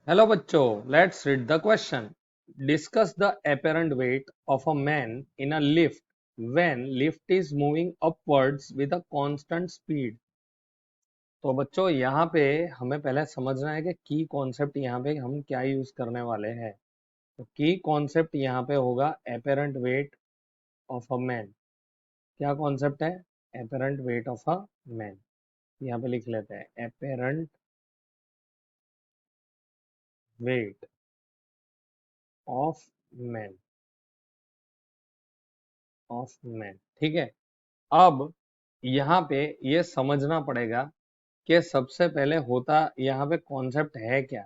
Hello bachcho, let's read the question. Discuss the apparent weight of a man in a lift when lift is moving upwards with a constant speed. तो बच्चों यहाँ पे हमें पहले समझना है कि की कॉन्सेप्ट यहाँ पे हम क्या यूज करने वाले हैं। तो की कॉन्सेप्ट यहाँ पे होगा apparent weight of a man। क्या कॉन्सेप्ट है? apparent weight of a man। यहाँ पे लिख लेते हैं apparent weight of man of man। ठीक है। अब यहाँ पे ये समझना पड़ेगा कि सबसे पहले होता यहाँ पे कॉन्सेप्ट है क्या।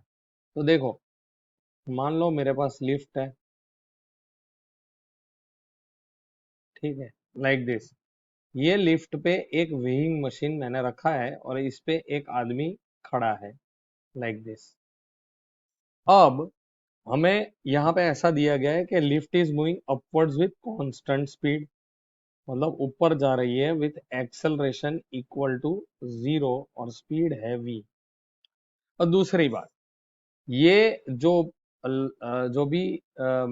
तो देखो, मान लो मेरे पास लिफ्ट है, ठीक है, लाइक दिस। ये लिफ्ट पे एक वेइंग मशीन मैंने रखा है और इस पे एक आदमी खड़ा है, लाइक दिस। अब हमें यहाँ पे ऐसा दिया गया है कि lift is moving upwards with constant speed, मतलब ऊपर जा रही है विथ एक्सेलरेशन इक्वल टू 0 और स्पीड है v। और दूसरी बात, ये जो जो भी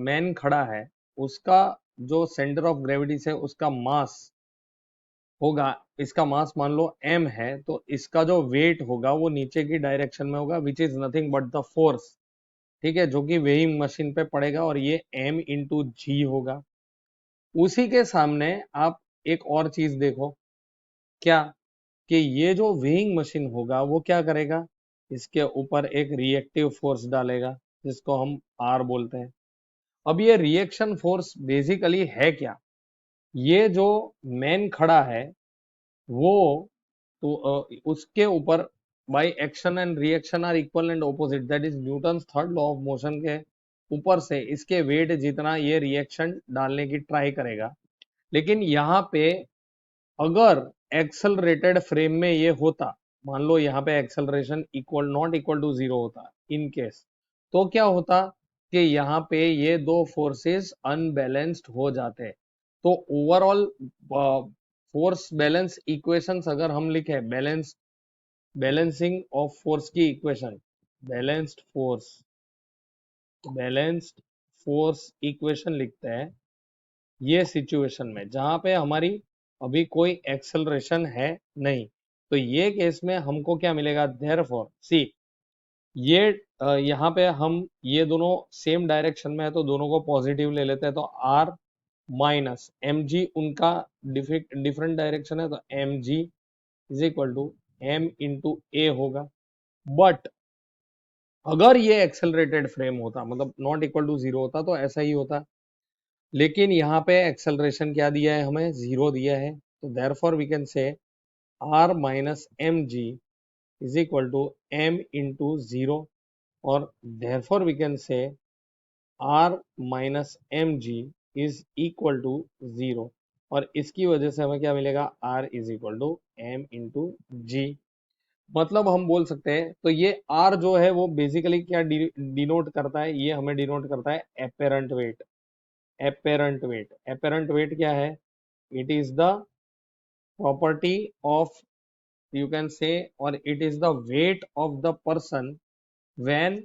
मैन खड़ा है उसका जो सेंटर ऑफ ग्रेविटी से उसका मास होगा, इसका मास मान लो m है, तो इसका जो वेट होगा वो नीचे की डायरेक्शन में होगा, which is nothing but the force. ठीक है, जो कि वेइंग मशीन पे पड़ेगा और ये m इंटू जी होगा। उसी के सामने आप एक और चीज देखो, क्या कि ये जो वेइंग मशीन होगा वो क्या करेगा, इसके ऊपर एक रिएक्टिव फोर्स डालेगा जिसको हम आर बोलते हैं। अब ये रिएक्शन फोर्स बेसिकली है क्या? ये जो मैन खड़ा है वो तो उसके ऊपर by action and reaction are equal and opposite, that is Newton's third law of motion के ऊपर से इसके वेट जितना ये रिएक्शन डालने की ट्राई करेगा। लेकिन यहाँ पे अगर एक्सेलरेटेड फ्रेम में ये होता, मान लो यहाँ पे acceleration equal not equal to 0 होता इन केस, तो क्या होता कि यहाँ पे ये दो फोर्सेस अनबैलेंस्ड हो जाते। तो ओवरऑल फोर्स बैलेंस इक्वेशंस अगर हम लिखे, बैलेंसिंग ऑफ फोर्स की equation, balanced force balanced force equation लिखते हैं ये सिचुएशन में जहां पे हमारी अभी कोई एक्सेलरेशन है नहीं। तो ये केस में हमको क्या मिलेगा, देयरफॉर सी, ये यहाँ पे हम ये दोनों सेम डायरेक्शन में है तो दोनों को पॉजिटिव ले लेते हैं, तो आर माइनस एम जी, उनका डिफरेंट डायरेक्शन है तो M G is equal to M into A होगा। बट अगर ये एक्सेलरेटेड फ्रेम होता, मतलब नॉट इक्वल टू 0 होता, तो ऐसा ही होता। लेकिन यहाँ पे एक्सेलरेशन क्या दिया है, हमें 0 दिया है, तो therefore we can say R minus M G is equal to M into 0। और therefore we can say R minus M G is equal to 0। और इसकी वजह से हमें क्या मिलेगा, R is equal to M into G. मतलब हम बोल सकते हैं, तो ये आर जो है वो बेसिकली क्या डिनोट करता है, ये हमें डिनोट करता है एपेरेंट वेट। एपेरेंट वेट क्या है? It is the property of, you can say, और it is the weight of the person when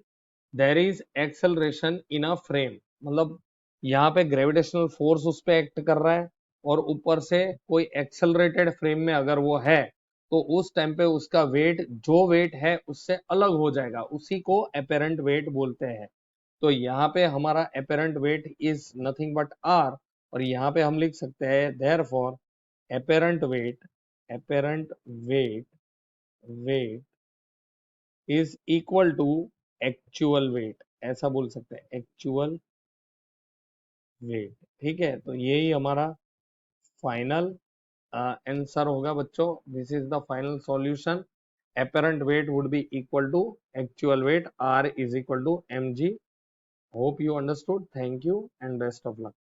there is acceleration in a frame. मतलब यहाँ पे ग्रेविटेशनल फोर्स उस पे एक्ट कर रहा है और ऊपर से कोई एक्सेलरेटेड फ्रेम में अगर वो है, तो उस टाइम पे उसका वेट जो वेट है उससे अलग हो जाएगा, उसी को एपेरेंट वेट बोलते हैं। तो यहाँ पे हमारा apparent weight is nothing but R, और यहाँ पे हम लिख सकते हैं therefore apparent weight apparent weight weight is equal to actual weight, ऐसा बोल सकते हैं actual weight। ठीक है, तो यही हमारा फाइनल आंसर होगा बच्चों। This is the final solution. apparent weight would be equal to actual weight, r is equal to mg। hope you understood, thank you and best of luck।